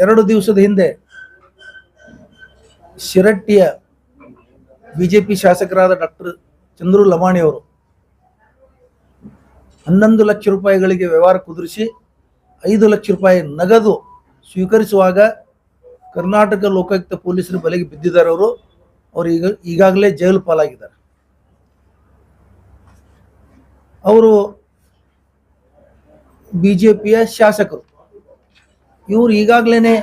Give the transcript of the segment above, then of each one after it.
2 ದಿವಸದ ಹಿಂದೆ ಶಿರಟ್ಟಿಯ ಬಿಜೆಪಿ ಶಾಸಕರಾದ ಡಾಕ್ಟರ್ ಚಂದ್ರು ಲಮಾಣಿ ಅವರು 11 ಲಕ್ಷ ರೂಪಾಯಿಗಳಿಗೆ ವ್ಯವಹಾರ ಕುದುರಿಸಿ 5 ಲಕ್ಷ ರೂಪಾಯಿ ನಗದು ಸ್ವೀಕರಿಸುವಾಗ ಕರ್ನಾಟಕ ಲೋಕಾಯುಕ್ತ ಪೊಲೀಸರ ಬಲೆಗೆ ಬಿದ್ದಿದ್ದಾರೆ. ಅವರು ಈಗಾಗಲೇ ಜೈಲು ಪಾಲಾಗಿದ್ದಾರೆ. ಅವರು ಬಿಜೆಪಿಯ ಶಾಸಕರು. ಇವರು ಈಗಾಗಲೇ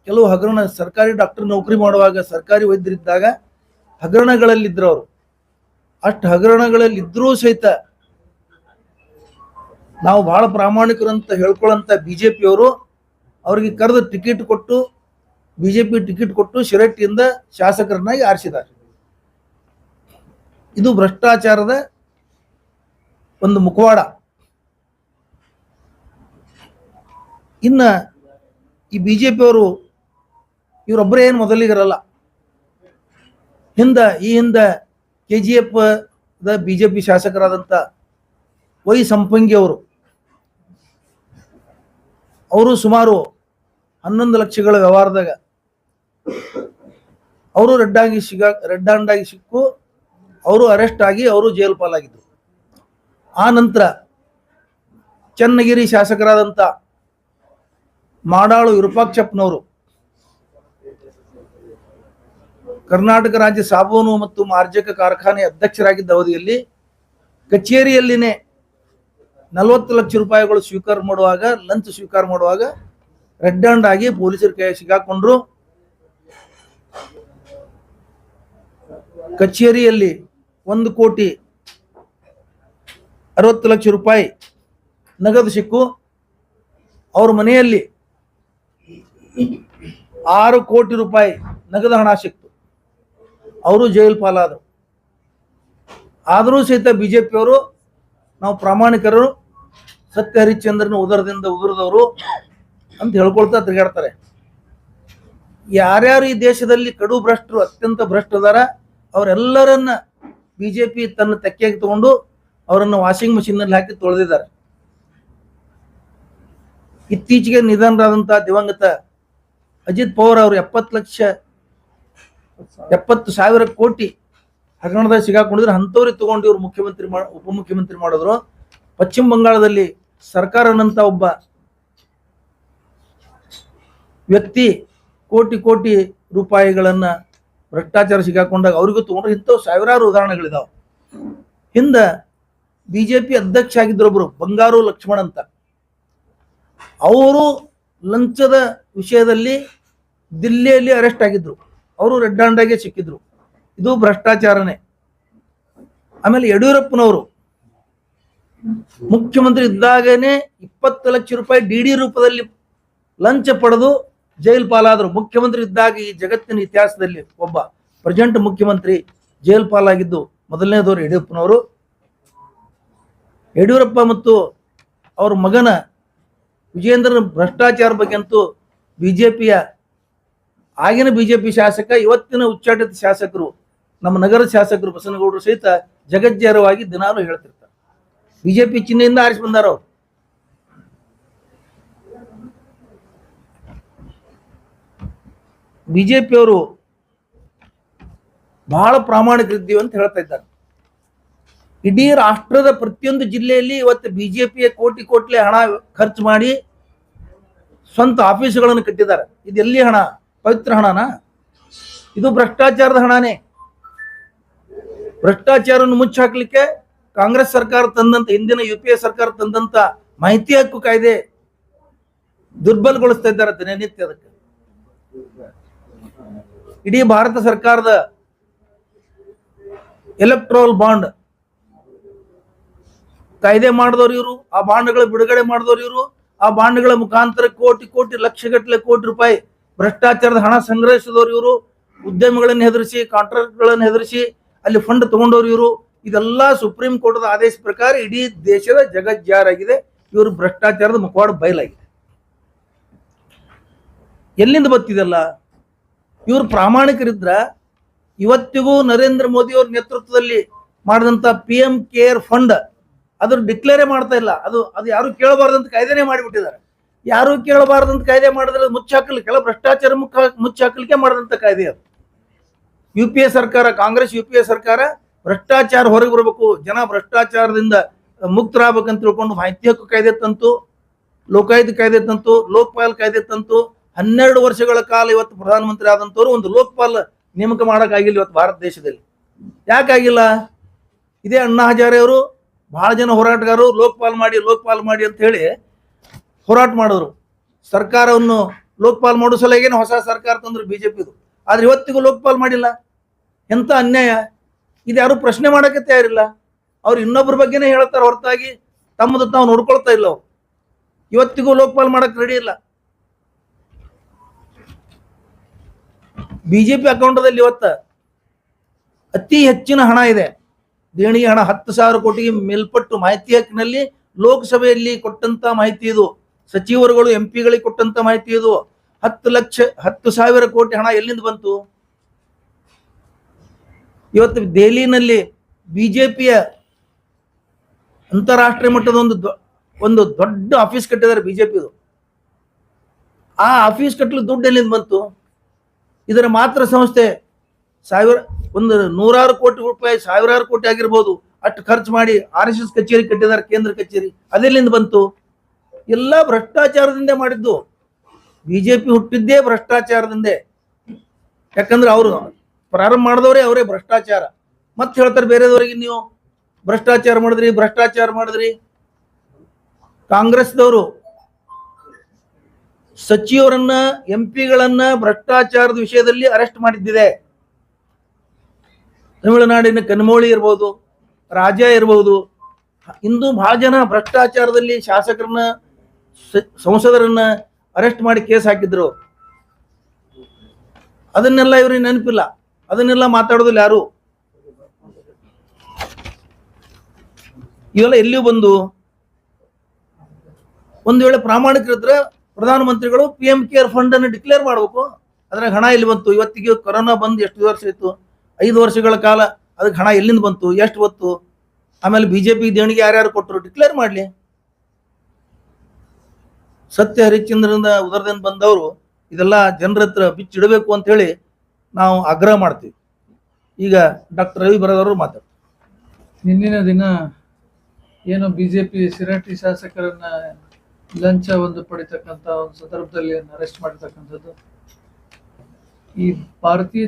ಕೆಲವು ಹಗರಣ, ಸರ್ಕಾರಿ ಡಾಕ್ಟರ್ ನೌಕರಿ ಮಾಡುವಾಗ, ಸರ್ಕಾರಿ ವೈದ್ಯರಿದ್ದಾಗ ಹಗರಣಗಳಲ್ಲಿದ್ದರು. ಅವರು ಅಷ್ಟು ಹಗರಣಗಳಲ್ಲಿದ್ದರೂ ಸಹಿತ ನಾವು ಬಹಳ ಪ್ರಾಮಾಣಿಕರಂತ ಹೇಳ್ಕೊಳ್ಳಂತ ಬಿಜೆಪಿಯವರು ಅವರಿಗೆ ಕರೆದು ಟಿಕೆಟ್ ಕೊಟ್ಟು, ಬಿಜೆಪಿ ಟಿಕೆಟ್ ಕೊಟ್ಟು ಶಿರಟ್ಟಿಯಿಂದ ಶಾಸಕರನ್ನಾಗಿ ಆರಿಸಿದ್ದಾರೆ. ಇದು ಭ್ರಷ್ಟಾಚಾರದ ಒಂದು ಮುಖವಾಡ. ಇನ್ನ ಈ ಬಿಜೆಪಿಯವರು ಇವರೊಬ್ಬರೇ ಏನು ಮೊದಲಿಗರಲ್ಲ. ಈ ಹಿಂದೆ KGF ಬಿಜೆಪಿ ಶಾಸಕರಾದಂಥ ವೈ ಸಂಪಂಗಿ ಅವರು ಸುಮಾರು 11 ಲಕ್ಷಗಳ ವ್ಯವಹಾರದಾಗ ಅವರು ರೆಡ್ ಹ್ಯಾಂಡ್ ಆಗಿ ಸಿಕ್ಕು ಅವರು ಅರೆಸ್ಟ್ ಆಗಿ ಅವರು ಜೈಲು ಪಾಲಾಗಿದ್ದರು. ಆ ನಂತರ ಚನ್ನಗಿರಿ ಶಾಸಕರಾದಂಥ ಮಾಡಾಳು ವಿರೂಪಾಕ್ಷಪ್ಪನವರು ಕರ್ನಾಟಕ ರಾಜ್ಯ ಸಾಬೂನು ಮತ್ತು ಮಾರ್ಜಕ ಕಾರ್ಖಾನೆ ಅಧ್ಯಕ್ಷರಾಗಿದ್ದ ಅವಧಿಯಲ್ಲಿ ಕಚೇರಿಯಲ್ಲಿನೇ 40 ಲಕ್ಷ ರೂಪಾಯಿಗಳು ಲಂಚ ಸ್ವೀಕಾರ ಮಾಡುವಾಗ ರೆಡ್ ಹ್ಯಾಂಡ್ ಆಗಿ ಪೊಲೀಸರ ಕೈ ಸಿಗಾಕೊಂಡ್ರು. ಕಚೇರಿಯಲ್ಲಿ 1,60,00,000 ರೂಪಾಯಿ ನಗದು ಸಿಕ್ಕು. ಅವ್ರ ಮನೆಯಲ್ಲಿ 6 ಕೋಟಿ ರೂಪಾಯಿ ನಗದು ಹಣ ಸಿಕ್ತು. ಅವರು ಜೈಲು ಪಾಲಾದರು. ಆದರೂ ಸಹಿತ ಬಿಜೆಪಿಯವರು ನಾವು ಪ್ರಾಮಾಣಿಕರು, ಸತ್ಯ ಹರಿಶ್ಚಂದ್ರನ ಉದರದಿಂದ ಉದುರದವರು ಅಂತ ಹೇಳ್ಕೊಳ್ತಾ ತಿರುಗಾಡ್ತಾರೆ. ಯಾರ್ಯಾರು ಈ ದೇಶದಲ್ಲಿ ಕಡು ಭ್ರಷ್ಟರು, ಅತ್ಯಂತ ಭ್ರಷ್ಟದಾರ, ಅವರೆಲ್ಲರನ್ನ ಬಿಜೆಪಿ ತನ್ನ ತೆಕ್ಕೆಗೆ ತಗೊಂಡು ಅವರನ್ನು ವಾಷಿಂಗ್ ಮಷೀನ್ನಲ್ಲಿ ಹಾಕಿ ತೊಳೆದಿದ್ದಾರೆ. ಇತ್ತೀಚೆಗೆ ನಿಧನರಾದಂತಹ ದಿವಂಗತ ಅಜಿತ್ ಪವಾರ್ ಅವರು 70,000 ಕೋಟಿ ಹಗರಣದಾಗ ಸಿಗಾಕೊಂಡಿದ್ರು. ಅಂಥವ್ರಿಗೆ ತಗೊಂಡು ಇವರು ಉಪಮುಖ್ಯಮಂತ್ರಿ ಮಾಡಿದ್ರು. ಪಶ್ಚಿಮ ಬಂಗಾಳದಲ್ಲಿ ಸರ್ಕಾರನಂತ ಒಬ್ಬ ವ್ಯಕ್ತಿ ಕೋಟಿ ರೂಪಾಯಿಗಳನ್ನ ಭ್ರಷ್ಟಾಚಾರ ಸಿಗಾಕೊಂಡಾಗ ಅವರಿಗೂ ತಗೊಂಡ್ರೆ ಇಂಥವು ಸಾವಿರಾರು ಉದಾಹರಣೆಗಳಿದಾವೆ. ಹಿಂದೆ ಬಿಜೆಪಿ ಅಧ್ಯಕ್ಷ ಆಗಿದ್ರೊಬ್ರು ಬಂಗಾರು ಲಕ್ಷ್ಮಣ್ ಅಂತ, ಅವರು ಲಂಚದ ವಿಷಯದಲ್ಲಿ ದಿಲ್ಲಿಯಲ್ಲಿ ಅರೆಸ್ಟ್ ಆಗಿದ್ರು. ಅವರು ರೆಡ್ ಹ್ಯಾಂಡ್ ಆಗಿ ಸಿಕ್ಕಿದ್ರು. ಇದು ಭ್ರಷ್ಟಾಚಾರನೇ. ಆಮೇಲೆ ಯಡಿಯೂರಪ್ಪನವರು ಮುಖ್ಯಮಂತ್ರಿ ಇದ್ದಾಗನೇ 20 ಲಕ್ಷ ರೂಪಾಯಿ DD ರೂಪದಲ್ಲಿ ಲಂಚ ಪಡೆದು ಜೈಲು ಪಾಲಾದರು. ಮುಖ್ಯಮಂತ್ರಿ ಇದ್ದಾಗ ಈ ಜಗತ್ತಿನ ಇತಿಹಾಸದಲ್ಲಿ ಒಬ್ಬ ಪ್ರೆಸೆಂಟ್ ಮುಖ್ಯಮಂತ್ರಿ ಜೈಲು ಪಾಲಾಗಿದ್ದು ಮೊದಲನೇದವರು ಯಡಿಯೂರಪ್ಪನವರು. ಯಡಿಯೂರಪ್ಪ ಮತ್ತು ಅವ್ರ ಮಗನ ವಿಜೇಂದ್ರನ ಭ್ರಷ್ಟಾಚಾರ ಬಗ್ಗೆ ಅಂತೂ ಆಗಿನ ಬಿಜೆಪಿ ಶಾಸಕ, ಇವತ್ತಿನ ಉಚ್ಚಾಟಿತ ಶಾಸಕರು, ನಮ್ಮ ನಗರದ ಶಾಸಕರು ಬಸನಗೌಡರು ಸಹಿತ ಜಗಜ್ಜಾರವಾಗಿ ದಿನಾಲು ಹೇಳ್ತಿರ್ತಾರೆ. ಬಿಜೆಪಿ ಚಿಹ್ನೆಯಿಂದ ಆರಿಸಿ ಬಂದಾರ ಅವರು. ಬಿಜೆಪಿಯವರು ಬಹಳ ಪ್ರಾಮಾಣಿಕರಿದ್ದೀವಿ ಅಂತ ಹೇಳ್ತಾ ಇದ್ದಾರೆ. ಇಡೀ ರಾಷ್ಟ್ರದ ಪ್ರತಿಯೊಂದು ಜಿಲ್ಲೆಯಲ್ಲಿ ಇವತ್ತು ಬಿಜೆಪಿಯ ಕೋಟಿ ಹಣ ಖರ್ಚು ಮಾಡಿ ಸ್ವಂತ ಆಫೀಸುಗಳನ್ನು ಕಟ್ಟಿದ್ದಾರೆ. ಇದು ಎಲ್ಲಿ ಹಣ? ಪವಿತ್ರ ಹಣನಾ? ಇದು ಭ್ರಷ್ಟಾಚಾರದ ಹಣನೇ. ಭ್ರಷ್ಟಾಚಾರವನ್ನು ಮುಚ್ಚಾಕ್ಲಿಕ್ಕೆ ಕಾಂಗ್ರೆಸ್ ಸರ್ಕಾರ ತಂದಂತ, ಹಿಂದಿನ UPA ಸರ್ಕಾರ ತಂದಂತ ಮಾಹಿತಿ ಹಕ್ಕು ಕಾಯ್ದೆ ದುರ್ಬಲಗೊಳಿಸ್ತಾ ಇದ್ದಾರೆ ದಿನನಿತ್ಯ. ಅದಕ್ಕೆ ಇಡೀ ಭಾರತ ಸರ್ಕಾರದ ಎಲೆಕ್ಟ್ರೋಲ್ ಬಾಂಡ್ ಕಾಯ್ದೆ ಮಾಡಿದವರು ಇವರು, ಆ ಬಾಂಡ್ಗಳ ಬಿಡುಗಡೆ ಮಾಡಿದವರು ಇವರು, ಆ ಬಾಂಡ್ಗಳ ಮುಖಾಂತರ ಕೋಟಿ ಲಕ್ಷಗಟ್ಟಲೆ ಕೋಟಿ ರೂಪಾಯಿ ಭ್ರಷ್ಟಾಚಾರದ ಹಣ ಸಂಗ್ರಹಿಸಿದವರು ಇವರು, ಉದ್ಯಮಿಗಳನ್ನು ಹೆದರಿಸಿ, ಕಾಂಟ್ರಾಕ್ಟ್ಗಳನ್ನು ಹೆದರಿಸಿ ಅಲ್ಲಿ ಫಂಡ್ ತಗೊಂಡವರು ಇವರು. ಇದೆಲ್ಲ ಸುಪ್ರೀಂ ಕೋರ್ಟ್ದ ಆದೇಶ ಪ್ರಕಾರ ಇಡೀ ದೇಶದ ಜಗಜ್ಜಾರಾಗಿದೆ. ಇವರು ಭ್ರಷ್ಟಾಚಾರದ ಮುಖವಾಡ ಬಯಲಾಗಿದೆ. ಎಲ್ಲಿಂದ ಬರ್ತಿದೆಲ್ಲ? ಇವರು ಪ್ರಾಮಾಣಿಕರಿದ್ರ ಇವತ್ತಿಗೂ ನರೇಂದ್ರ ಮೋದಿ ಅವ್ರ ನೇತೃತ್ವದಲ್ಲಿ ಮಾಡಿದಂತ PM ಕೇರ್ ಫಂಡ್ ಅದ್ರ ಡಿಕ್ಲೇರೇ ಮಾಡ್ತಾ ಇಲ್ಲ. ಅದು ಯಾರು ಕೇಳಬಾರ್ದಂತ ಕಾಯ್ದೆನೇ ಮಾಡಿಬಿಟ್ಟಿದ್ದಾರೆ. ಯಾರು ಕೇಳಬಾರದಂತ ಕಾಯ್ದೆ ಮಾಡಿದ್ರೆ ಮುಚ್ಚಾಕಲಿಕ್ಕೆಲ್ಲ ಭ್ರಷ್ಟಾಚಾರ ಮುಚ್ಚಾಕಲಿಕ್ಕೆ ಮಾಡಿದಂತ ಕಾಯ್ದೆ ಅದು. UPA ಸರ್ಕಾರ, ಕಾಂಗ್ರೆಸ್ UPA ಸರ್ಕಾರ ಭ್ರಷ್ಟಾಚಾರ ಹೊರಗೆ ಬರಬೇಕು, ಜನ ಭ್ರಷ್ಟಾಚಾರದಿಂದ ಮುಕ್ತರಾಗಬೇಕಂತ ತಿಳ್ಕೊಂಡು ಮಾಹಿತಿ ಹಕ್ಕು ಕಾಯ್ದೆ ತಂತು, ಲೋಕಾಯುಕ್ತ ಕಾಯ್ದೆ ತಂತು, ಲೋಕಪಾಲ್ ಕಾಯ್ದೆ ತಂತು. 12 ವರ್ಷಗಳ ಕಾಲ ಇವತ್ತು ಪ್ರಧಾನಮಂತ್ರಿ ಆದಂತವ್ರು ಒಂದು ಲೋಕಪಾಲ್ ನೇಮಕ ಮಾಡೋಕ್ಕಾಗಿಲ್ಲ ಇವತ್ತು ಭಾರತ ದೇಶದಲ್ಲಿ. ಯಾಕಾಗಿಲ್ಲ? ಇದೇ ಅಣ್ಣಾ ಹಜಾರೆ ಅವರು ಬಹಳ ಜನ ಹೋರಾಟಗಾರರು ಲೋಕಪಾಲ್ ಮಾಡಿ ಅಂತ ಹೇಳಿ ಹೋರಾಟ ಮಾಡಿದ್ರು. ಸರ್ಕಾರವನ್ನು ಲೋಕಪಾಲ್ ಮಾಡೋ ಸಲಹೆಗೇನೆ ಹೊಸ ಸರ್ಕಾರ ತಂದ್ರು ಬಿಜೆಪಿದು. ಆದ್ರೆ ಇವತ್ತಿಗೂ ಲೋಕಪಾಲ್ ಮಾಡಿಲ್ಲ. ಎಂತ ಅನ್ಯಾಯ ಇದು! ಯಾರು ಪ್ರಶ್ನೆ ಮಾಡಕ್ಕೆ ತಯಾರಿಲ್ಲ. ಅವ್ರು ಇನ್ನೊಬ್ಬರ ಬಗ್ಗೆನೇ ಹೇಳ್ತಾರೆ ಹೊರತಾಗಿ ತಮ್ಮದು ತಾವು ನೋಡ್ಕೊಳ್ತಾ ಇಲ್ಲ. ಅವ್ರು ಇವತ್ತಿಗೂ ಲೋಕಪಾಲ್ ಮಾಡಕ್ ರೆಡಿ ಇಲ್ಲ. ಬಿಜೆಪಿ ಅಕೌಂಟದಲ್ಲಿ ಇವತ್ತ ಅತಿ ಹೆಚ್ಚಿನ ಹಣ ಇದೆ, ದೇಣಿಗೆ ಹಣ 10,000 ಕೋಟಿಗೆ ಮೇಲ್ಪಟ್ಟು. ಮಾಹಿತಿ ಹಕ್ಕಿನಲ್ಲಿ ಲೋಕಸಭೆಯಲ್ಲಿ ಕೊಟ್ಟಂತ ಮಾಹಿತಿ ಇದು, ಸಚಿವರುಗಳು MP ಗಳಿಗೆ ಕೊಟ್ಟಂತ ಮಾಹಿತಿ ಇದು. 10,000 ಕೋಟಿ ಹಣ ಎಲ್ಲಿಂದ ಬಂತು? ಇವತ್ತು ದೆಹಲಿನಲ್ಲಿ ಬಿಜೆಪಿಯ ಅಂತಾರಾಷ್ಟ್ರೀಯ ಮಟ್ಟದ ಒಂದು ದೊಡ್ಡ ಆಫೀಸ್ ಕಟ್ಟಿದ್ದಾರೆ ಬಿಜೆಪಿದು. ಆ ಆಫೀಸ್ ಕಟ್ಟಲು ದುಡ್ಡು ಎಲ್ಲಿಂದ ಬಂತು? ಇದರ ಮಾತ್ರ ಸಂಸ್ಥೆ ನೂರಾರು ಕೋಟಿ ರೂಪಾಯಿ, ಸಾವಿರಾರು ಕೋಟಿ ಆಗಿರ್ಬೋದು, ಅಷ್ಟು ಖರ್ಚು ಮಾಡಿ RSS ಕಚೇರಿ ಕಟ್ಟಿದ್ದಾರೆ, ಕೇಂದ್ರ ಕಚೇರಿ. ಅದೆಲ್ಲಿಂದ ಬಂತು? ಎಲ್ಲ ಭ್ರಷ್ಟಾಚಾರದಿಂದ ಮಾಡಿದ್ದು. ಬಿಜೆಪಿ ಹುಟ್ಟಿದ್ದೇ ಭ್ರಷ್ಟಾಚಾರದಿಂದೇ. ಯಾಕಂದ್ರೆ ಅವರು ಪ್ರಾರಂಭ ಮಾಡಿದವರೇ ಅವರೇ ಭ್ರಷ್ಟಾಚಾರ. ಮತ್ತೆ ಹೇಳ್ತಾರೆ ಬೇರೆದವರಿಗೆ ನೀವು ಭ್ರಷ್ಟಾಚಾರ ಮಾಡಿದ್ರಿ. ಕಾಂಗ್ರೆಸ್ದವರು ಸಚಿವರನ್ನ MP ಗಳನ್ನ ಭ್ರಷ್ಟಾಚಾರದ ವಿಷಯದಲ್ಲಿ ಅರೆಸ್ಟ್ ಮಾಡಿದ್ದಿದೆ. ತಮಿಳುನಾಡಿನ ಕನ್ಮೋಳಿ ಇರ್ಬೋದು, ರಾಜಾ ಇರ್ಬೋದು, ಇಂದು ಬಹಳ ಜನ ಭ್ರಷ್ಟಾಚಾರದಲ್ಲಿ ಶಾಸಕರನ್ನ, ಸಂಸದರನ್ನ ಅರೆಸ್ಟ್ ಮಾಡಿ ಕೇಸ್ ಹಾಕಿದ್ರು. ಅದನ್ನೆಲ್ಲ ಇವ್ರಿಗೆ ನೆನಪಿಲ್ಲ, ಅದನ್ನೆಲ್ಲ ಮಾತಾಡೋದಿಲ್ಲ ಯಾರು. ಇವೆಲ್ಲ ಎಲ್ಲಿಯೂ ಬಂದು ಒಂದು ವೇಳೆ ಪ್ರಾಮಾಣಿಕರಿದ್ರೆ ಪ್ರಧಾನಮಂತ್ರಿಗಳು PM ಕೇರ್ ಫಂಡ್ ಅನ್ನು ಡಿಕ್ಲೇರ್ ಮಾಡಬೇಕು. ಅದ್ರಾಗ ಹಣ ಎಲ್ಲಿ ಬಂತು? ಇವತ್ತಿಗೆ ಕೊರೋನಾ ಬಂದು ಎಷ್ಟು ವರ್ಷ ಆಯ್ತು? 5 ವರ್ಷಗಳ ಕಾಲ ಅದಕ್ಕೆ ಹಣ ಎಲ್ಲಿಂದ ಬಂತು? ಎಷ್ಟು ಬಂತು? ಆಮೇಲೆ ಬಿಜೆಪಿ ದೇಣಿಗೆ ಯಾರ್ಯಾರು ಕೊಟ್ಟರು ಡಿಕ್ಲೇರ್ ಮಾಡಲಿ. ಸತ್ಯ ಹರಿಶ್ಚಂದ್ರನ ಉದರದಿಂದ ಬಂದವರು ಇದೆಲ್ಲ ಜನರ ಹತ್ರ ಬಿಚ್ಚಿಡಬೇಕು ಅಂತ ಹೇಳಿ ನಾವು ಆಗ್ರಹ ಮಾಡ್ತೀವಿ. ಈಗ ಡಾಕ್ಟರ್ ರವಿ ಬರದವರು ಮಾತಾಡ್ತಾರೆ. ನಿನ್ನಿನ ದಿನ ಏನು ಬಿಜೆಪಿ ಶಿರಹಟ್ಟಿ ಶಾಸಕರನ್ನ ಲಂಚ ಪಡಿತಕ್ಕಂಥ ಒಂದು ಸಂದರ್ಭದಲ್ಲಿ ಅರೆಸ್ಟ್ ಮಾಡಿರ್ತಕ್ಕಂಥದ್ದು. ಈ ಭಾರತೀಯ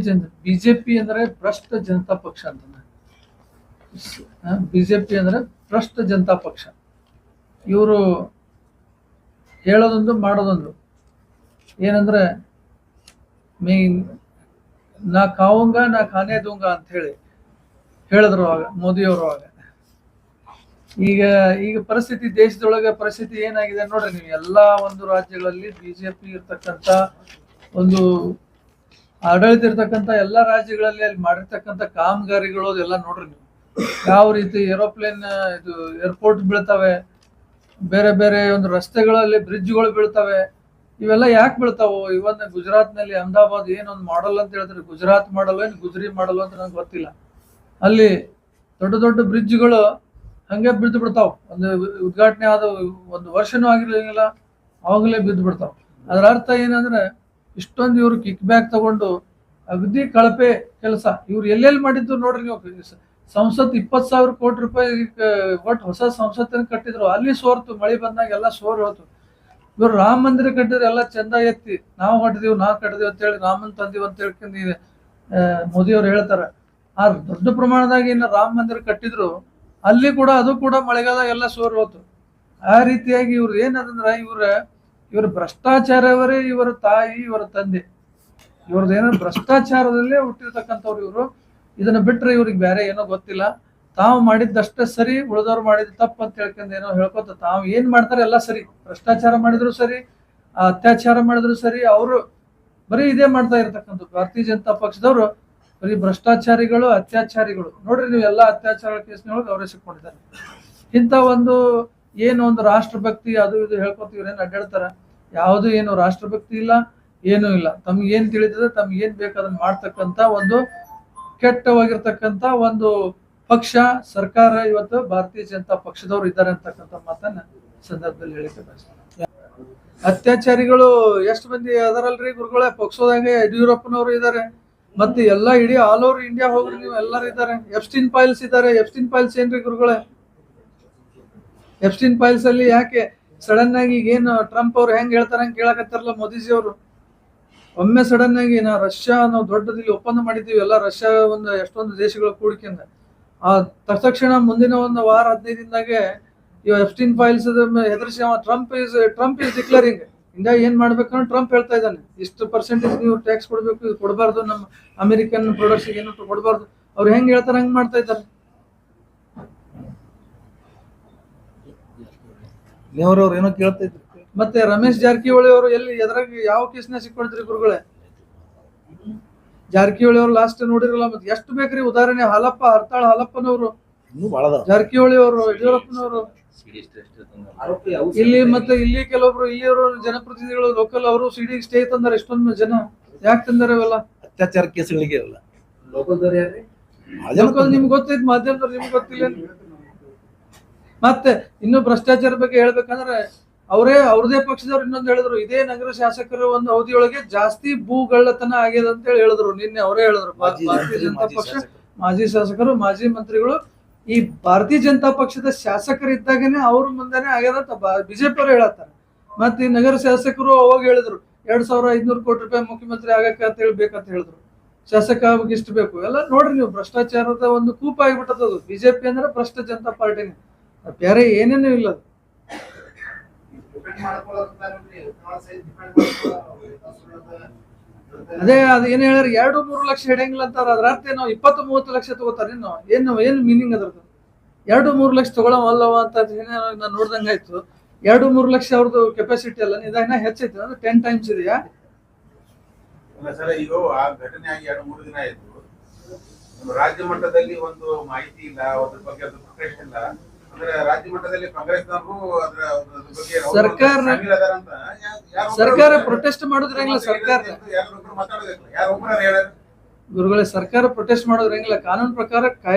ಬಿಜೆಪಿ ಅಂದ್ರೆ ಭ್ರಷ್ಟ ಜನತಾ ಪಕ್ಷ ಅಂತ. ಬಿಜೆಪಿ ಅಂದ್ರೆ ಭ್ರಷ್ಟ ಜನತಾ ಪಕ್ಷ. ಇವರು ಹೇಳೋದೊಂದು ಮಾಡೋದೊಂದು. ಏನಂದ್ರೆ ನಾ ಕಾವಂಗ ನಾ ಖಾನೆ ದೂಂಗ ಅಂತ ಹೇಳಿ ಹೇಳಿದ್ರು ಅವಾಗ ಮೋದಿಯವರು. ಅವಾಗ ಈಗ ಪರಿಸ್ಥಿತಿ, ದೇಶದೊಳಗೆ ಪರಿಸ್ಥಿತಿ ಏನಾಗಿದೆ ನೋಡ್ರಿ ನೀವು. ಎಲ್ಲಾ ಒಂದು ರಾಜ್ಯಗಳಲ್ಲಿ ಬಿಜೆಪಿ ಇರ್ತಕ್ಕಂಥ ಒಂದು ಆಡಳಿತ ಇರ್ತಕ್ಕಂಥ ಎಲ್ಲಾ ರಾಜ್ಯಗಳಲ್ಲಿ ಅಲ್ಲಿ ಮಾಡಿರ್ತಕ್ಕಂಥ ಕಾಮಗಾರಿಗಳು ಎಲ್ಲ ನೋಡ್ರಿ ನೀವು. ಯಾವ ರೀತಿ ಏರೋಪ್ಲೇನ್ ಇದು ಏರ್ಪೋರ್ಟ್ ಬೀಳ್ತವೆ, ಬೇರೆ ಬೇರೆ ಒಂದು ರಸ್ತೆಗಳಲ್ಲಿ ಬ್ರಿಡ್ಜ್ಗಳು ಬೀಳ್ತವೆ. ಇವೆಲ್ಲ ಯಾಕೆ ಬೀಳ್ತಾವು? ಇವನ್ನ ಗುಜರಾತ್ ನಲ್ಲಿ ಅಹಮದಾಬಾದ್ ಏನೊಂದು ಮಾಡಲ್ ಅಂತ ಹೇಳಿದ್ರೆ, ಗುಜರಾತ್ ಮಾಡಲ್ ಏನು ಗುಜರಿ ಮಾಡಲ್ ಅಂತ ನಂಗೆ ಗೊತ್ತಿಲ್ಲ. ಅಲ್ಲಿ ದೊಡ್ಡ ದೊಡ್ಡ ಬ್ರಿಡ್ಜ್ಗಳು ಹಂಗೆ ಬಿದ್ದು ಬಿಡ್ತಾವ್. ಒಂದು ಉದ್ಘಾಟನೆ ಆದ 1 ವರ್ಷನೂ ಆಗಿರ್ಲಿಲ್ಲ, ಅವಾಗಲೇ ಬಿದ್ದು ಬಿಡ್ತಾವ್. ಅದ್ರ ಅರ್ಥ ಏನಂದ್ರೆ ಇಷ್ಟೊಂದು ಇವ್ರು ಕಿಕ್ ಬ್ಯಾಕ್ ತಗೊಂಡು ಅಗದಿ ಕಳಪೆ ಕೆಲಸ ಇವ್ರು ಎಲ್ಲೆಲ್ಲಿ ಮಾಡಿದ್ದು ನೋಡ್ರಿ ನೀವು. ಸಂಸತ್ 20,000 ಕೋಟಿ ರೂಪಾಯಿ ಒಟ್ಟು ಹೊಸ ಸಂಸತ್ತನ್ನು ಕಟ್ಟಿದ್ರು, ಅಲ್ಲಿ ಸೋರ್ತು. ಮಳೆ ಬಂದಾಗ ಎಲ್ಲ ಸೋರ್ ಹೋತು. ಇವ್ರು ರಾಮ ಮಂದಿರ ಕಟ್ಟಿದ್ರೆ ಎಲ್ಲ ಚಂದ ಎತ್ತಿ ನಾವು ಕಟ್ಟಿದೀವಿ ಅಂತ ಹೇಳಿ ರಾಮನ್ ತಂದೀವಿ ಅಂತ ಹೇಳ್ಕೊಂಡು ಮೋದಿ ಅವ್ರು ಹೇಳ್ತಾರೆ. ಆ ದೊಡ್ಡ ಪ್ರಮಾಣದಾಗ ಇನ್ನು ರಾಮ ಮಂದಿರ ಕಟ್ಟಿದ್ರು, ಅಲ್ಲಿ ಕೂಡ ಅದು ಕೂಡ ಮಳೆಗಾಲ ಎಲ್ಲ ಸೋರ್ ಹೋತು. ಆ ರೀತಿಯಾಗಿ ಇವ್ರು ಏನಂದ್ರೆ ಇವ್ರ ಭ್ರಷ್ಟಾಚಾರವರೇ ಇವರ ತಾಯಿ, ಇವರ ತಂದೆ. ಇವ್ರದ್ದು ಏನೋ ಭ್ರಷ್ಟಾಚಾರದಲ್ಲೇ ಹುಟ್ಟಿರ್ತಕ್ಕಂಥವ್ರು ಇವರು. ಇದನ್ನ ಬಿಟ್ರೆ ಇವ್ರಿಗೆ ಬೇರೆ ಏನೋ ಗೊತ್ತಿಲ್ಲ. ತಾವು ಮಾಡಿದ್ದಷ್ಟೇ ಸರಿ, ಉಳಿದವ್ರು ಮಾಡಿದ ತಪ್ಪು ಅಂತ ಹೇಳ್ಕೊಂಡು ಏನೋ ಹೇಳ್ಕೊತ ತಾವು ಏನ್ ಮಾಡ್ತಾರೆ ಎಲ್ಲ ಸರಿ. ಭ್ರಷ್ಟಾಚಾರ ಮಾಡಿದ್ರು ಸರಿ, ಅತ್ಯಾಚಾರ ಮಾಡಿದ್ರು ಸರಿ, ಅವರು ಬರೀ ಇದೇ ಮಾಡ್ತಾ ಇರ್ತಕ್ಕಂಥ ಭಾರತೀಯ ಜನತಾ ಪಕ್ಷದವರು ಬರೀ ಭ್ರಷ್ಟಾಚಾರಿಗಳು, ಅತ್ಯಾಚಾರಿಗಳು. ನೋಡ್ರಿ ನೀವು ಎಲ್ಲಾ ಅತ್ಯಾಚಾರ ಕೇಸ್ನೊಳಗೆ ಅವರೇ ಸಿಕ್ಕೊಂಡಿದ್ದಾರೆ. ಇಂಥ ಒಂದು ರಾಷ್ಟ್ರಭಕ್ತಿ ಅದು ಇದು ಹೇಳ್ಕೊತ ಇವ್ರೇನು ಅಡ್ಡಾಡ್ತಾರ. ಯಾವುದು ಏನು ರಾಷ್ಟ್ರಭಕ್ತಿ ಇಲ್ಲ, ಏನೂ ಇಲ್ಲ. ತಮ್ಗೆ ಏನ್ ತಿಳಿತದೆ, ತಮ್ಗೆ ಏನ್ ಬೇಕು ಅದನ್ನ ಮಾಡ್ತಕ್ಕಂಥ ಒಂದು ಕೆಟ್ಟವಾಗಿರ್ತಕ್ಕಂಥ ಒಂದು ಪಕ್ಷ, ಸರ್ಕಾರ ಇವತ್ತು ಭಾರತೀಯ ಜನತಾ ಪಕ್ಷದವ್ರು ಇದ್ದಾರೆ ಅಂತಕ್ಕಂಥ ಮಾತನ್ನ ಸಂದರ್ಭದಲ್ಲಿ ಹೇಳಿಕೆ ಬಯಸ್ತಾರೆ. ಅತ್ಯಾಚಾರಿಗಳು ಎಷ್ಟು ಮಂದಿ ಅದರಲ್ರಿ ಗುರುಗಳೇ? ಪೋಕ್ಸೋದಾಗ ಯಡಿಯೂರಪ್ಪನವರು ಇದ್ದಾರೆ, ಮತ್ತೆ ಎಲ್ಲಾ ಇಡೀ ಆಲ್ ಓವರ್ ಇಂಡಿಯಾ ಹೋಗ್ರಿ ನೀವು, ಎಲ್ಲರೂ ಇದ್ದಾರೆ. ಎಫ್ಸ್ಟಿನ್ ಫೈಲ್ಸ್ ಇದ್ದಾರೆ. ಎಫ್ಸ್ಟಿನ್ ಫೈಲ್ಸ್ ಏನ್ರಿ ಗುರುಗಳೇ? ಎಫ್ಸ್ಟಿನ್ ಫೈಲ್ಸ್ ಅಲ್ಲಿ ಯಾಕೆ ಸಡನ್ ಆಗಿ ಈಗೇನು ಟ್ರಂಪ್ ಅವ್ರು ಹೆಂಗ್ ಹೇಳ್ತಾರ ಹಂಗೆ ಕೇಳಕತ್ತಾರಲ್ಲ ಮೋದಿಜಿ ಅವರು? ಒಮ್ಮೆ ಸಡನ್ ಆಗಿ ನಾವು ದೊಡ್ಡದಿಲ್ಲಿ ಒಪ್ಪಂದ ಮಾಡಿದ್ದೀವಿ ಎಲ್ಲ ರಷ್ಯಾ ಒಂದು ಎಷ್ಟೊಂದು ದೇಶಗಳ ಕೂಡಿಕೆಂದ, ಆ ತಕ್ಷಣ ಮುಂದಿನ ಒಂದು ವಾರ 15 ದಿನದಾಗೆ ಇವ ಎಫ್ಸ್ಟಿನ್ ಫೈಲ್ಸ್ ಹೆದರ್ಸಿ ಟ್ರಂಪ್ ಇಸ್ ಡಿಕ್ಲರಿಂಗ್ ಇಂಡಿಯಾ ಏನ್ ಮಾಡ್ಬೇಕಂದ್ರೆ ಟ್ರಂಪ್ ಹೇಳ್ತಾ ಇದ್ದಾನೆ, ಇಷ್ಟು ಪರ್ಸೆಂಟೇಜ್ ನೀವು ಟ್ಯಾಕ್ಸ್ ಕೊಡ್ಬೇಕು, ಇದು ಕೊಡಬಾರ್ದು, ನಮ್ಮ ಅಮೆರಿಕನ್ ಪ್ರಾಡಕ್ಟ್ಸ್ ಏನು ಕೊಡಬಾರ್ದು. ಅವ್ರು ಹೆಂಗ್ ಹೇಳ್ತಾರ ಹಂಗ್ ಮಾಡ್ತಾ ಇದ್ದಾರೆ. ನೀವ್ರವ್ರು ಏನೋ ಕೇಳ್ತಾ ಇದ್ರು. ಮತ್ತೆ ರಮೇಶ್ ಜಾರಕಿಹೊಳಿ ಅವರು ಎಲ್ಲಿ ಎದ್ರಾಗ ಯಾವ ಕೇಸ್ನ ಸಿಕ್ಕೊಳ್ತೀರಿ ಗುರುಗಳೇ? ಜಾರಕಿಹೊಳಿ ಅವರು ಲಾಸ್ಟ್ ನೋಡಿರಲ್ಲ, ಮತ್ತೆ ಎಷ್ಟು ಬೇಕ್ರಿ ಉದಾಹರಣೆ? ಹರತಾಳ ಹಾಲಪ್ಪನವರು, ಇನ್ನೂ ಬಹಳ ಅದಾವ. ಜಾರಕಿಹೊಳಿ ಅವರು, ಯಡಿಯೂರಪ್ಪನವರು, ಇಲ್ಲಿ ಮತ್ತೆ ಇಲ್ಲಿ ಕೆಲವೊಬ್ರು ಇಲ್ಲಿಯವರು ಜನಪ್ರತಿನಿಧಿಗಳು ಲೋಕಲ್ ಅವರು ಸಿಡಿ ಸ್ಟೇ ತಂದಾರೆ. ಎಷ್ಟೊಂದು ಜನ ಯಾಕೆ ತಂದಾರೆ ಅವೆಲ್ಲ? ಅತ್ಯಾಚಾರ ಕೇಸುಗಳಿಗೆ ಅಲ್ಲ. ಲೋಕಲ್ ನಿಮ್ಗೆ ಗೊತ್ತೈತ್, ಮಾಧ್ಯಮದವ್ರು ನಿಮ್ಗೆ ಗೊತ್ತಿಲ್ಲ. ಮತ್ತೆ ಇನ್ನು ಭ್ರಷ್ಟಾಚಾರ ಬಗ್ಗೆ ಹೇಳ್ಬೇಕಂದ್ರೆ ಅವ್ರದೇ ಪಕ್ಷದವ್ರು ಇನ್ನೊಂದು ಹೇಳಿದ್ರು, ಇದೇ ನಗರ ಶಾಸಕರ ಒಂದು ಅವಧಿಯೊಳಗೆ ಜಾಸ್ತಿ ಭೂಗಳ್ಳತನ ಆಗ್ಯದ ಅಂತ ಹೇಳಿ ಹೇಳಿದ್ರು. ನಿನ್ನೆ ಅವರೇ ಹೇಳಿದ್ರು, ಭಾರತೀಯ ಜನತಾ ಪಕ್ಷ ಮಾಜಿ ಶಾಸಕರು, ಮಾಜಿ ಮಂತ್ರಿಗಳು ಈ ಭಾರತೀಯ ಜನತಾ ಪಕ್ಷದ ಶಾಸಕರಿದ್ದಾಗನೇ ಅವ್ರ ಮುಂದೆನೆ ಆಗ್ಯದ ಅಂತ ಬಿಜೆಪಿ ಅವರು ಹೇಳತ್ತಾರೆ. ಮತ್ತೆ ಈ ನಗರ ಶಾಸಕರು ಅವಾಗ ಹೇಳಿದ್ರು 2500 ಕೋಟಿ ರೂಪಾಯಿ ಮುಖ್ಯಮಂತ್ರಿ ಆಗಕ್ಕೆ ಅಂತ ಹೇಳ್ಬೇಕಂತ ಹೇಳಿದ್ರು. ಶಾಸಕ ಆವಾಗ ಇಷ್ಟು ಬೇಕು ಎಲ್ಲ ನೋಡ್ರಿ ನೀವು. ಭ್ರಷ್ಟಾಚಾರದ ಒಂದು ಕೂಪ ಆಗಿಬಿಟ್ಟದ ಅದು. ಬಿಜೆಪಿ ಅಂದ್ರೆ ಭ್ರಷ್ಟ ಜನತಾ ಪಾರ್ಟಿನೇ, ಬೇರೆ ಏನೇನು ಇಲ್ಲ. ಅದೇ ಅದ್ ಏನ್ ಹೇಳ್ಯಾರ, 2-3 ಲಕ್ಷ ಹಿಡಿಯಂಗಿಲ್ಲ ಅಂತಾರ. ಅದ್ರ ಅರ್ಥ ಏನೋ 20-30 ಲಕ್ಷ ತಗೋತಾರ. ಏನು ಮೀನಿಂಗ್ ಅದ್ರದ್ದು? 2-3 ಲಕ್ಷ ತಗೊಳವಲ್ಲವ ಅಂತ ನಾನು ನೋಡ್ದಂಗಾಯ್ತು. 2-3 ಲಕ್ಷ ಅವ್ರದ್ದು ಕೆಪಾಸಿಟಿ ಅಲ್ಲ, ಇನ್ನ ಹೆಚ್ಚೈತೆ ಅಂದ್ರೆ 10 ಟೈಮ್ಸ್ ಇದೆಯಾ? ಸರ್, ಈಗ ಆ ಘಟನೆ ಆಗಿ 2-3 ದಿನ ಆಯ್ತು. ರಾಜ್ಯ ಮಟ್ಟದಲ್ಲಿ ಒಂದು ಮಾಹಿತಿ ಇಲ್ಲ, ಅದ್ರ ಬಗ್ಗೆ ಅದು ಪ್ರೊಟೆಸ್ಟ್ ಇಲ್ಲ. ಅಂದ್ರೆ ರಾಜ್ಯ ಮಟ್ಟದಲ್ಲಿ ಕಾಂಗ್ರೆಸ್ನವರು ಅದ್ರ ಬಗ್ಗೆ ಸರ್ಕಾರ ಪ್ರೊಟೆಸ್ಟ್ ಮಾಡೋದ್ರಂಗಿಲ್ಲ. ಸರ್ಕಾರ ಗುರುಗಳೇ, ಸರ್ಕಾರ ಪ್ರೊಟೆಸ್ಟ್ ಮಾಡೋದ್ರಂಗಿಲ್ಲ. ಕಾನೂನು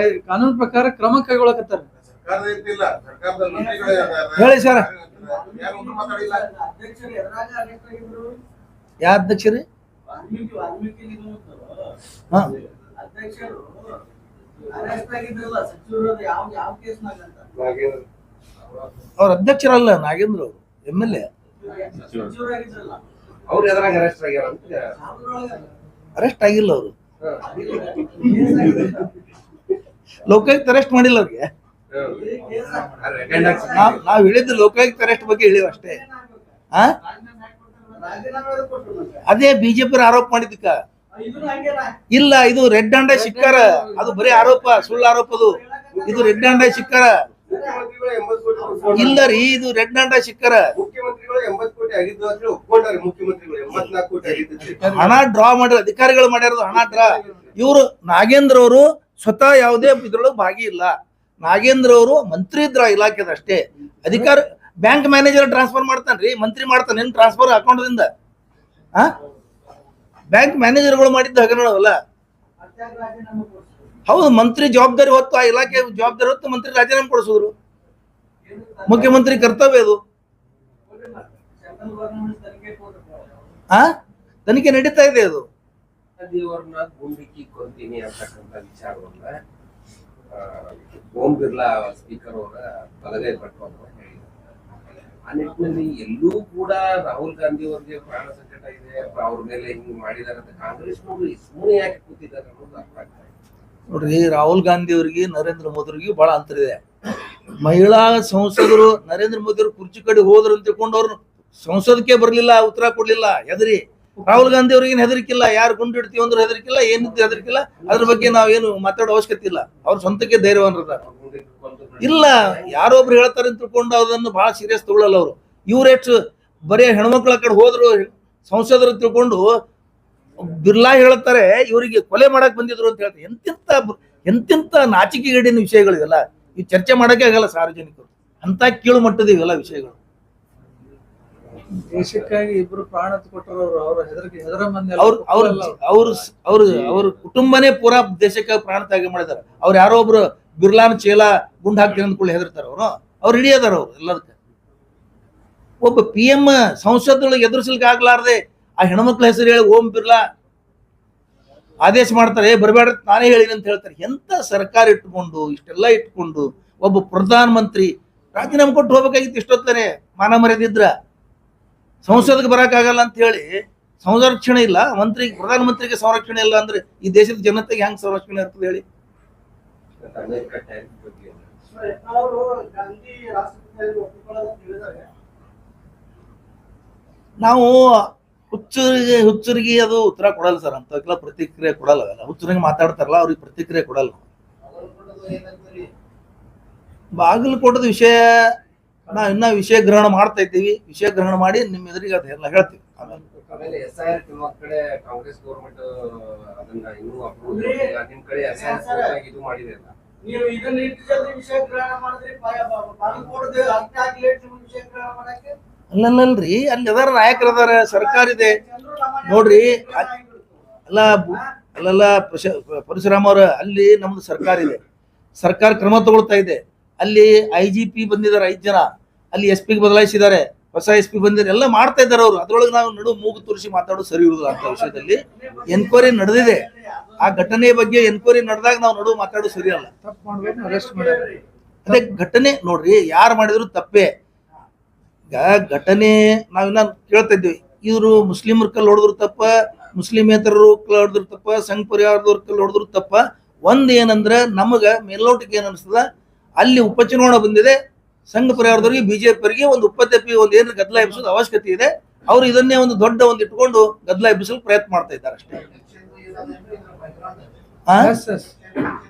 ಪ್ರಕಾರ ಕ್ರಮ ಕೈಗೊಳ್ಳಕತ್ತಾರ. ಹೇಳಿ ಸರ್, ಯಾವ ಅಧ್ಯಕ್ಷರಿ? ಅವ್ರ ಅಧ್ಯಕ್ಷರಲ್ಲ, ನಾಗೇಂದ್ರ ಅವರು MLA. ಅರೆಸ್ಟ್ ಆಗಿಲ್ಲ ಅವರು. ಲೋಕಾಯುಕ್ತ ಅರೆಸ್ಟ್ ಮಾಡಿಲ್ಲ ಅವ್ರಿಗೆ. ನಾವ್ ಹೇಳಿದ್ದು ಲೋಕಾಯುಕ್ತ ಅರೆಸ್ಟ್ ಬಗ್ಗೆ ಹೇಳಿವ ಅಷ್ಟೇ. ಅದೇ ಬಿಜೆಪಿ ಆರೋಪ ಮಾಡಿದ್ದಕ್ಕ ಇಲ್ಲ, ಇದು ರೆಡ್ ಹ್ಯಾಂಡ್ ಶಿಕ್ಕಾರ. ಅದು ಬರೀ ಆರೋಪ, ಸುಳ್ಳು ಆರೋಪ. ಅದು ಇದು ರೆಡ್ ಹ್ಯಾಂಡ್ ಶಿಕ್ಕಾರ ಇಲ್ಲ ರೀ, ಇದು ರೆಡ್ ಹ್ಯಾಂಡ್ ಶಿಕ್ಕಾರ. ಹಣ ಡ್ರಾ ಮಾಡಿರೋ ಅಧಿಕಾರಿಗಳು ಮಾಡ್ಯಾರದು, ಹಣ ಡ್ರಾ. ಇವರು ನಾಗೇಂದ್ರ ಅವರು ಸ್ವತಃ ಯಾವುದೇ ಇದ್ರೊಳಗೆ ಭಾಗಿ ಇಲ್ಲ. ನಾಗೇಂದ್ರ ಅವರು ಮಂತ್ರಿ ಇದ್ರ ಇಲಾಖೆದ ಅಷ್ಟೇ. ಅಧಿಕಾರ ಬ್ಯಾಂಕ್ ಮ್ಯಾನೇಜರ್ ಟ್ರಾನ್ಸ್ಫರ್ ಮಾಡ್ತಾನ್ರಿ, ಮಂತ್ರಿ ಮಾಡ್ತಾನೆ ಟ್ರಾನ್ಸ್ಫರ್ ಅಕೌಂಟ್ದಿಂದ. ಬ್ಯಾಂಕ್ ಮ್ಯಾನೇಜರ್ಗಳು ಮಾಡಿದ್ದ ಹಗರಣವಲ್ಲ. ಹೌದು, ಮಂತ್ರಿ ಜವಾಬ್ದಾರಿ ಹೊತ್ತು, ಆ ಇಲಾಖೆ ಜವಾಬ್ದಾರಿ ಹೊತ್ತು ಮಂತ್ರಿ ರಾಜೀನಾಮೆ ಕೊಡಿಸಿದ್ರು. ಮುಖ್ಯಮಂತ್ರಿ ಕರ್ತವ್ಯ ಅದು. ತನಿಖೆ ನಡೀತಾ ಇದೆ. ಅದು ಗುಂಡಿಕ್ಕಿ ಕೊಡ್ತೀನಿ ಅಂತಕ್ಕಂಥ ವಿಚಾರವನ್ನ ಓಂ ಬಿರ್ಲಾ ಸ್ಪೀಕರ್ ಅವರ ಬಲಗೈ ಪಟ್ಕೊಂಡು ಹೇಳಿದ್ದಾರೆ. ಆ ನಿಟ್ಟಿನಲ್ಲಿ ಎಲ್ಲೂ ಕೂಡ ರಾಹುಲ್ ಗಾಂಧಿ ಅವರಿಗೆ ಪ್ರಾಣ ಸಂಕಟ ಇದೆ, ಅವ್ರ ಮೇಲೆ ಹಿಂಗ್ ಮಾಡಿದಾರೆ ಅಂತ ಕಾಂಗ್ರೆಸ್ನವರು ಸುಮ್ಮನೆ ಯಾಕೆ ಕೂತಿದ್ದಾರೆ ಅನ್ನೋದು ಅರ್ಥ ಆಗ್ತಾ ಇದೆ. ನೋಡ್ರಿ, ರಾಹುಲ್ ಗಾಂಧಿ ಅವರಿಗೆ ನರೇಂದ್ರ ಮೋದಿ ಅವರಿಗೆ ಬಹಳ ಅಂತರ ಇದೆ. ಮಹಿಳಾ ಸಂಸದರು ನರೇಂದ್ರ ಮೋದಿ ಅವರು ಕುರ್ಚಿ ಕಡೆ ಹೋದ್ರು ಅಂತ ತಿಳ್ಕೊಂಡು ಅವ್ರು ಸಂಸದಕ್ಕೆ ಬರ್ಲಿಲ್ಲ, ಉತ್ತರ ಕೊಡ್ಲಿಲ್ಲ, ಹೆದರಿ. ರಾಹುಲ್ ಗಾಂಧಿ ಅವ್ರಿಗೆ ಹೆದರಿಕಿಲ್ಲ, ಯಾರು ಗುಂಡು ಇಡ್ತೀವಿ ಅಂದ್ರೆ ಹೆದರಿಕಿಲ್ಲ, ಏನಿದ್ದು ಹೆದರಿಕಿಲ್ಲ. ಅದ್ರ ಬಗ್ಗೆ ನಾವೇನು ಮಾತಾಡೋ ಅವಶ್ಯಕತೆ ಇಲ್ಲ. ಅವ್ರ ಸ್ವಂತಕ್ಕೆ ಧೈರ್ಯವಂತರ ಇಲ್ಲ. ಯಾರೊಬ್ರು ಹೇಳ್ತಾರೆ ಅಂತ ತಿಳ್ಕೊಂಡು ಅದನ್ನು ಬಹಳ ಸೀರಿಯಸ್ ತಗೊಳ್ಳಲ್ಲ ಅವರು. ಇವ್ರೆಷ್ಟು ಬರೀ ಹೆಣ್ಮಕ್ಳ ಕಡೆ ಹೋದ್ರು ಸಂಸದರು ತಿಳ್ಕೊಂಡು ಬಿರ್ಲಾ ಹೇಳ್ತಾರೆ ಇವರಿಗೆ ಕೊಲೆ ಮಾಡಕ್ ಬಂದಿದ್ರು ಅಂತ ಹೇಳ್ತಾರೆ. ಎಂತೆಂತ ನಾಚಿಕೆಗೇಡಿನ ವಿಷಯಗಳು ಇವೆಲ್ಲ. ಇವು ಚರ್ಚೆ ಮಾಡಕ್ಕೆ ಆಗಲ್ಲ ಸಾರ್ವಜನಿಕರು. ಅಂತ ಕೀಳು ಮಟ್ಟದ ಇವೆಲ್ಲ ವಿಷಯಗಳು. ದೇಶಕ್ಕಾಗಿ ಇಬ್ರು ಪ್ರಾಣ ಕೊಟ್ಟರು. ಅವ್ರ ಕುಟುಂಬನೇ ಪೂರಾ ದೇಶಕ್ಕಾಗಿ ಪ್ರಾಣ ತ್ಯಾಗ ಮಾಡಿದಾರೆ. ಅವ್ರು ಯಾರೋ ಒಬ್ರು ಬಿರ್ಲಾನ ಚೇಲ ಗುಂಡ್ ಹಾಕ್ತೀನಿ ಅಂದ್ಕೊಳ್ಳಿ ಹೆದರ್ತಾರ. ಅವ್ರು ಹಿಡಿಯದಾರ ಅವ್ರು ಎಲ್ಲದಕ್ಕೆ. ಒಬ್ಬ PM ಸಂಸದೊಳಗೆ ಎದುರಿಸಲಿಕ್ಕೆ ಆಗ್ಲಾರ್ದೆ ಆ ಹೆಣ್ಮಕ್ಳ ಹೆಸರು ಹೇಳಿ ಓಂ ಬಿರ್ಲಾ ಆದೇಶ ಮಾಡ್ತಾರೆ, ಬರಬೇಡ ನಾನೇ ಹೇಳಿನಿ ಅಂತ ಹೇಳ್ತಾರೆ. ಎಂತ ಸರ್ಕಾರ ಇಟ್ಕೊಂಡು ಇಷ್ಟೆಲ್ಲ ಇಟ್ಕೊಂಡು ಒಬ್ಬ ಪ್ರಧಾನ ಮಂತ್ರಿ ರಾಜೀನಾಮೆ ಕೊಟ್ಟು ಹೋಗ್ಬೇಕಾಗಿತ್ತು ಇಷ್ಟೊತ್ತನೆ, ಮಾನ ಮರ್ಯಾದಿದ್ರ. ಸಂಸದಕ್ಕೆ ಬರಕ್ಕಾಗಲ್ಲ ಅಂತ ಹೇಳಿ ಸಂರಕ್ಷಣೆ ಇಲ್ಲ, ಪ್ರಧಾನ ಮಂತ್ರಿಗೆ ಸಂರಕ್ಷಣೆ ಇಲ್ಲ ಅಂದ್ರೆ ಈ ದೇಶದ ಜನತೆಗೆ ಹೆಂಗ್ ಸಂರಕ್ಷಣೆ ಇರ್ತದೆ ಹೇಳಿ? ಅಮೆರಿಕ ಟ್ಯಾರಿಫ್ ಬಗ್ಗೆ ನಾವು ಹುಚ್ಚರಿಗೆ ಅದು ಉತ್ತರ ಕೊಡಲ್ಲ ಸರ್, ಅಂತಕ್ಕೆಲ್ಲ ಪ್ರತಿಕ್ರಿಯೆ ಕೊಡಲ್ಲ. ಹುಚ್ಚರಿಗೆ ಮಾತಾಡ್ತಾರಲ್ಲ ಅವ್ರಿಗೆ ಪ್ರತಿಕ್ರಿಯೆ ಕೊಡಲ್ಲ. ಬಾಗಲಕೋಟದ ವಿಷಯ ನಾವು ಇನ್ನ ವಿಷಯ ಗ್ರಹಣ ಮಾಡ್ತಾ ಇದ್ದೀವಿ. ವಿಷಯ ಗ್ರಹಣ ಮಾಡಿ ನಿಮ್ಮ ಎದುರಿಗೆ ಅದೆಲ್ಲ ಹೇಳ್ತೀವಿ. ಆಮೇಲೆ SIR ಕೆಲವು ಕಡೆ ಕಾಂಗ್ರೆಸ್ ಗೌರ್ಮೆಂಟ್ ಅದನ್ನ ಇನ್ನೂ ಅಪ್ರೂವ್ ಮಾಡಿಲ್ಲ, ನಿಮ್ ಕಡೆ SIR ಇದು ಮಾಡಿದೆ ಅಲ್ಲ. ನೀವು ಇದನ್ನ ಇಟ್ಟು ಜಲ್ದಿ ವಿಷಯ ಗ್ರಹಣ ಮಾಡಿದ್ರಿ, ಬಾಗಲಕೋಟದ ಅರ್ಥ ಆಗ್ಲೇಟ್ ನಿಮ್ಗೆ ವಿಷಯ ಗ್ರಹಣ ಮಾಡಕ್ಕೆ? ಅಲ್ಲಲ್ರಿ, ಅಲ್ಲಿ ಅದಾರ ನಾಯಕರು ಅದಾರ, ಸರ್ಕಾರ ಇದೆ ನೋಡ್ರಿ. ಅಲ್ಲಲ್ಲ ಪರಶುರಾಮ್ ಅವ್ರ, ಅಲ್ಲಿ ನಮ್ದು ಸರ್ಕಾರ ಇದೆ, ಸರ್ಕಾರ ಕ್ರಮ ತಗೊಳ್ತಾ ಇದೆ. ಅಲ್ಲಿ IGP ಬಂದಿದ್ದಾರೆ 5 ಜನ, ಅಲ್ಲಿ SP ಬದಲಾಯಿಸಿದ್ದಾರೆ, ಹೊಸ SP ಬಂದಿದ್ದಾರೆ, ಎಲ್ಲ ಮಾಡ್ತಾ ಇದ್ದಾರೆ ಅವರು. ಅದ್ರೊಳಗೆ ನಾವು ನಡು ಮೂಗು ತುರಿಸಿ ಮಾತಾಡೋದು ಸರಿ ಇರುವುದಿಲ್ಲ. ಅಂತ ವಿಷಯದಲ್ಲಿ ಎನ್ಕ್ವೈರಿ ನಡೆದಿದೆ, ಆ ಘಟನೆ ಬಗ್ಗೆ ಎನ್ಕ್ವೈರಿ ನಡೆದಾಗ ನಾವು ನಡು ಮಾತಾಡೋದು ಸರಿ ಅಲ್ಲ. ತಪ್ಪು ಮಾಡ್ಬೇಕು, ಅರೆಸ್ಟ್ ಮಾಡ್ಯಾರ. ಅದೇ ಘಟನೆ ನೋಡ್ರಿ, ಯಾರು ಮಾಡಿದ್ರು ತಪ್ಪೇ. ಈಗ ಘಟನೆ ನಾವಿನ್ನ ಕೇಳ್ತಾ ಇದ್ವಿ, ಇವರು ಮುಸ್ಲಿಮರ ಕಲ್ಲು ಹೊಡೆದ್ರು ತಪ್ಪ, ಮುಸ್ಲಿಮೇತರರು ಕಲ್ಲು ಹೊಡೆದ್ರು ತಪ್ಪ, ಸಂಘ ಪರಿವಾರದವ್ರ ಕಲ್ಲು ಹೊಡೆದ್ರು ತಪ್ಪ. ಒಂದ್ ಏನಂದ್ರ ನಮಗ ಮೇಲ್ನೋಟಕ್ಕೆ ಏನ್ ಅನ್ಸ್ತದ, ಅಲ್ಲಿ ಉಪಚುನಾವಣೆ ಬಂದಿದೆ, ಸಂಘ ಪರಿವಾರದವರಿಗೆ BJP ಒಂದು ಉಪದ್ಯಪಿ ಒಂದು ಏನು ಗದ್ದಲ ಎಬ್ಬಿಸೋದು ಅವಶ್ಯಕತೆ ಇದೆ. ಅವ್ರು ಇದನ್ನೇ ಒಂದು ದೊಡ್ಡ ಒಂದು ಇಟ್ಕೊಂಡು ಗದ್ದಲ ಎಬ್ಬಿಸಲು ಪ್ರಯತ್ನ ಮಾಡ್ತಾ ಇದ್ದಾರೆ ಅಷ್ಟೇ.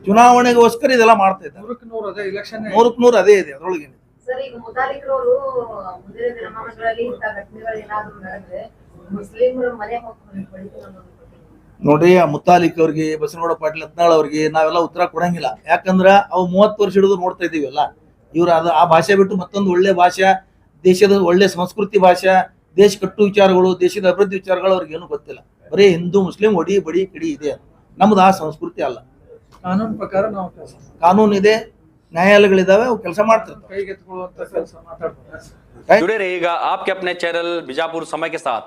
ಚುನಾವಣೆಗೋಸ್ಕರ ಇದೆಲ್ಲ ಮಾಡ್ತಾ ಇದ್ದಾರೆ. 100% ಅದೇ ಎಲೆಕ್ಷನ್ 100% ಅದೇ ಇದೆ ಅದರೊಳಗೆ. ಸರ್, ಈಗ ಮುತಾಲಿಕರವರು ಮುಂದಿನ ದಿನಮಾನಗಳಲ್ಲಿ ಇಂಥ ಘಟನೆಗಳು ಏನಾದ್ರು ನಡೆದ್ರೆ ಮುಸ್ಲಿಮರ ಮನೆ ನೋಡ್ರಿ, ಆ ಮುತಾಲಿಕ್ ಅವ್ರಿಗೆ, ಬಸನಗೌಡ ಪಾಟೀಲ್ ಯತ್ನಾಳ್ ಅವ್ರಿಗೆ ನಾವೆಲ್ಲ ಉತ್ತರ ಕೊಡಂಗಿಲ್ಲ. ಯಾಕಂದ್ರ ಅವು 30 ವರ್ಷ ಹಿಡಿದು ನೋಡ್ತಾ ಇದೀವಲ್ಲ. ಇವ್ರು ಆ ಭಾಷೆ ಬಿಟ್ಟು ಮತ್ತೊಂದು ಒಳ್ಳೆ ಭಾಷೆ, ದೇಶದ ಒಳ್ಳೆ ಸಂಸ್ಕೃತಿ ಭಾಷೆ, ದೇಶ ಕಟ್ಟು ವಿಚಾರಗಳು, ದೇಶದ ಅಭಿವೃದ್ಧಿ ವಿಚಾರಗಳು ಅವ್ರಿಗೆ ಏನು ಗೊತ್ತಿಲ್ಲ. ಬರೀ ಹಿಂದೂ ಮುಸ್ಲಿಂ ಒಡಿ ಬಡಿ ಕಿಡಿ ಇದೆ. ನಮ್ದು ಆ ಸಂಸ್ಕೃತಿ ಅಲ್ಲ. ಕಾನೂನು ಪ್ರಕಾರ ನಾವು ಕೆಲಸ, ಕಾನೂನು ಇದೆ, ನ್ಯಾಯಾಲಯಗಳಿದಾವೆ, ಅವು ಕೆಲಸ ಮಾಡ್ತಿರ್ತಾರೆ. ಕೈಗೆತ್ತಿಕೊಳ್ಳುವಂತ ಕೆಲಸ ಮಾತಾಡ್ತಾರೆ. जुड़े रहिएगा आपके अपने चैनल बीजापुर समय के साथ।